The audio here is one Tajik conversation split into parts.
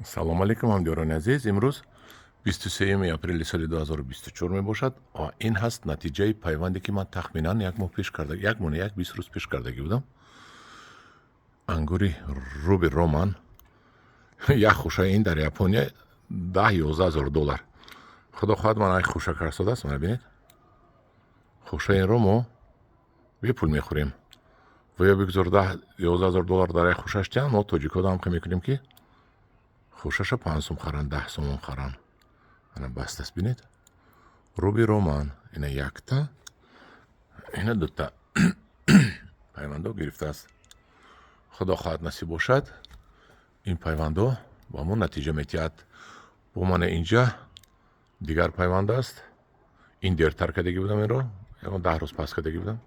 салом алейкум ҳамдиёрони азиз. имрӯз 23 апрели соли 2024 мебошад ва ин ҳаст натиҷаи пайванде ки ман тахминан як моҳ пеш карда, як моҳ не, як 20 рӯз пеш кардагӣ будам. ангури руби роман як хушаи ин дар Япония $10,000-11,000. худо хоҳад ман ай хуша карсодааст. мана бинед, хушаи инро мо бепул мехӯрем. ва ё бигзор $10,000 дар як хушаш тиҳан, мо тоҷикҳо дамқа мекунем ки хушаша 5 сум харан, 10 сомон харан. ана бастаст. бинед, руби роман ина якта, ина дута пайвандо гирифтааст. худо хоҳад насиб бошад ин пайвандо ба мо натиҷа метиҳад. бо мана инҷа дигар пайванд аст. ин дертар кардагӣ будам, инро ягон 10 рӯз пас кардагӣ будам.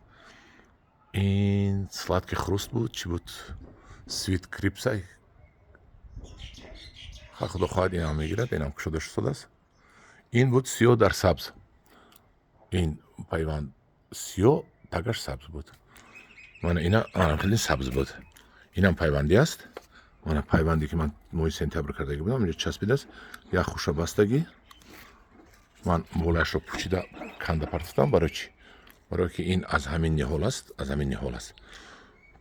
ин сладкий хруст буд, чӣ буд, свит крипсай. худо хоҳад инам мегирад, инам кушода шудааст. ин буд сиёҳ дар сабз. ин пайванд сиёҳ, тагаш сабз буд. мана ина хеле сабз буд. инам пайванди аст. мана пайванде ки ман моҳи сентябр кардагӣ будам, инҷо часпидааст. як хуша бастагӣ. ман болаашро пӯчида канда партофтам. барои чӣ? барое ки ин аз ҳамин ниҳол аст, аз ҳамин ниҳол аст.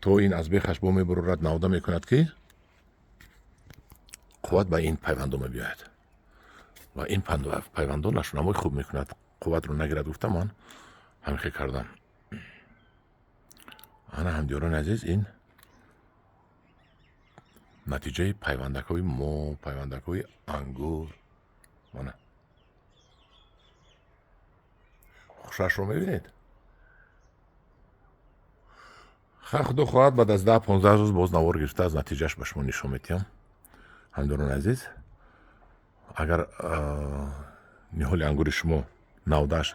то ин аз бехаш бо мебурорад, навда мекунад ки қувват ба ин пайвандо мебиёяд. ва ин пайвандо нашунамои хуб мекунад. қувватро нагирад гуфтам, ман ҳамихе кардам. ана ҳамдиёрони азиз, ин натиҷаи пайвандакҳои мо, пайвандакҳои ангур. мана хушашро мебинед. хар худо хоҳад баъд аз 10-15 рӯз боз навор гирифта аз натиҷааш ба шумо нишон метиҳам. ҳамдиёрони азиз, агар ниҳоли ангури шумо навдааш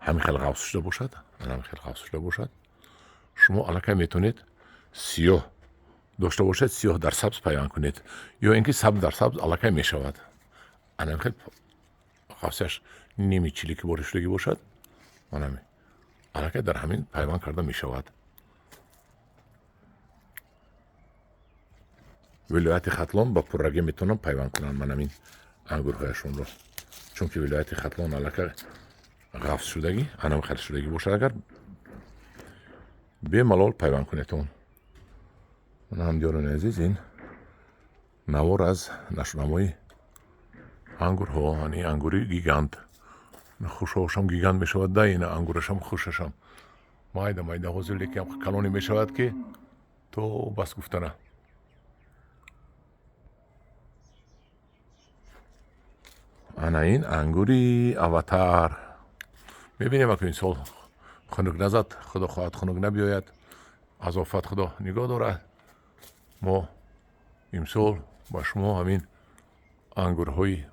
ҳамин хел ғафс шуда бошад, ҳамин хел ғафс шуда бошад, шумо аллакай метавонед сиёҳ дошта бошед, сиёҳ дар сабз пайванд кунед, ё ин ки сабз дар сабз аллакай мешавад. ана хел ғафсиаш ними чилики бори шудагӣ бошад, манами аллакай дар ҳамин пайванд карда мешавад. вилояти хатлон ба пурраге метавонам пайванд кунам манамин ангурҳояшонро, чунки вилояти хатлон аллакай ғафс шудагӣ, анам хел шудагӣ бошад, агар бемалол пайванд кунетон. мана ҳамдиёрони азиз, ин навор аз нашунамои ангурҳо, ани ангури гигант. хушаошам гигант мешавад, да ина ангурашам хушашам майда майда ҳозилеки калоне мешавад ки то бас гуфтана. ана ин ангури аватар. мебинем аку ин сол хунук назад, худо хоҳад хунук набиёяд, аз офат худо нигоҳ дорад. мо имсол ба шумо ҳамин ангурҳои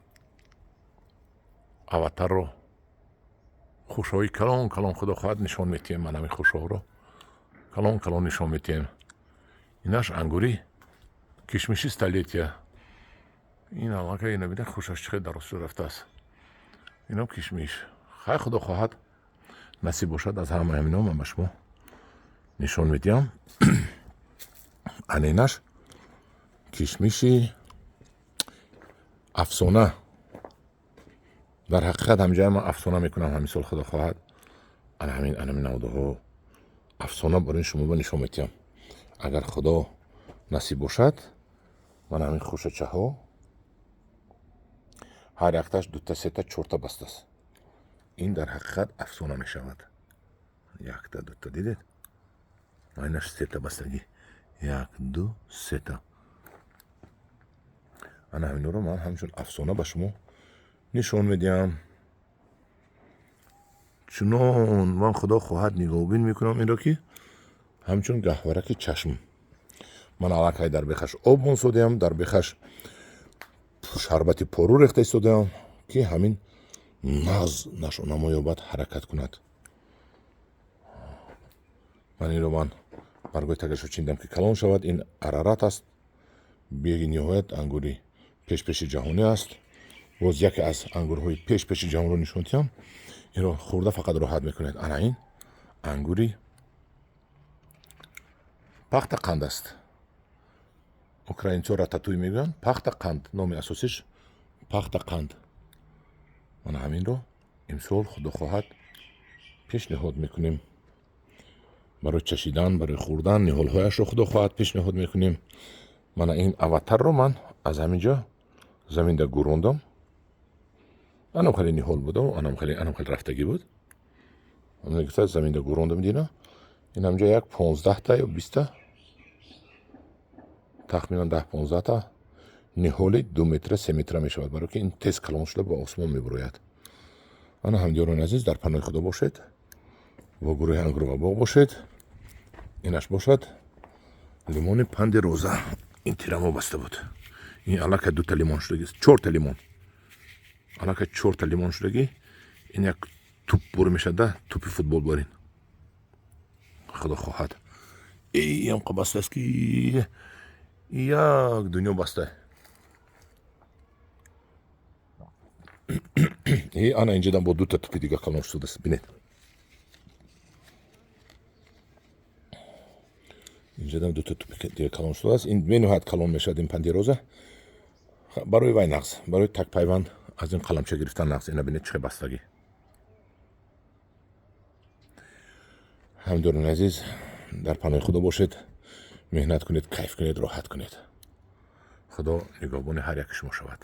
аватарро, хушҳои калон калон худо хоҳад нишон метиҳем. ман ҳамин хушҳоро калон калон нишон метиҳем. инаш ангури кишмиши столетия. ин аллакай ина бида хушаш чӣ қадр дароз шуда рафтааст. инам кишмиш. хай худо хоҳад насиб бошад, аз ҳама ҳамино ман ба шумо нишон медиҳам. анинаш кишмиши афсона. дар ҳақиқат ҳамҷоя ман афсона мекунам ҳамин сол худо хоҳад. ана ҳамин навдаҳо афсона барои шумо ба нишон метиҳам. агар худо насиб бошад, ман ҳамин хушачаҳо ҳар якташ 2-3-4 бастаст. ин дар ҳақиқат афсона мешавад. 1-2 дидед? майнаш 3 бастагӣ. 1-2-3. ана ҳаминро ман ҳамчун афсона ба шумо нишон медиҳам. чунон ман худо хоҳад нигоҳубин мекунам инро ки ҳамчун гаҳвараки чашм. ман аллакай дар бехаш об монсодиам, дар бехаш шарбати пору рехта истодиам ки ҳамин мағз нашонамо ёбад, ҳаракат кунад. ман инро ман баргои тагашро чиндам ки калон шавад. ин арарат аст. бениҳоят ангури пешпеши ҷаҳонӣ аст. боз яке аз ангурҳои пешпеши ҷаҳонро нишон диҳам. инро хӯрда фақат роҳат мекунед. ана ин ангури пахта қанд аст. украинцо рататуй мегӯянд. Пахта қанд номи асосиш пахта қанд. мана ҳаминро имсол худо хоҳад пешниҳод мекунем. барои чашидан, барои хӯрдан ниҳолҳояшро худо хоҳад пешниҳод мекунем. мана ин аватарро ман аз ҳамин ҷо заминда гӯрондам. анам хеле ниҳол буду, анам хеле рафтагӣ буд. гуфта заминда гӯрондам дина. ин ҳамҷо як 15 ё 20 тахминан 10-15 ниҳоли 2 метра 3 метра мешавад, барои ки ин тез калон шуда ба осмон мебурояд. ана ҳамдиёрони азиз, дар паноҳи худо бошед, ва гурӯҳи Ангро ва боғ бошед. инаш бошад лимони панди роза. ин тирамо баста буд. ин аллакай 2 лимон шудагӣ, 4 лимон, аллакай 4 лимон шудагӣ. ин як туп бор мешада, тупи футбол борин. худо хоҳад янқа бастааст ки як дунё баста. ана инҷадан бо 2 тупи дига калон шудааст. бинед, инҷадан 2 тупи дига калон шудааст. ин менӯҳад калон мешавад. ин панди роза барои вай нағз, барои такпайванд аз ин қаламча гирифтан нағз. ина бинед чӣ бастагӣ. ҳамдиёрони азиз, дар паноҳи худо бошед, меҳнат кунед, кайф кунед, роҳат кунед. худо нигоҳбони ҳар як шумо шавад.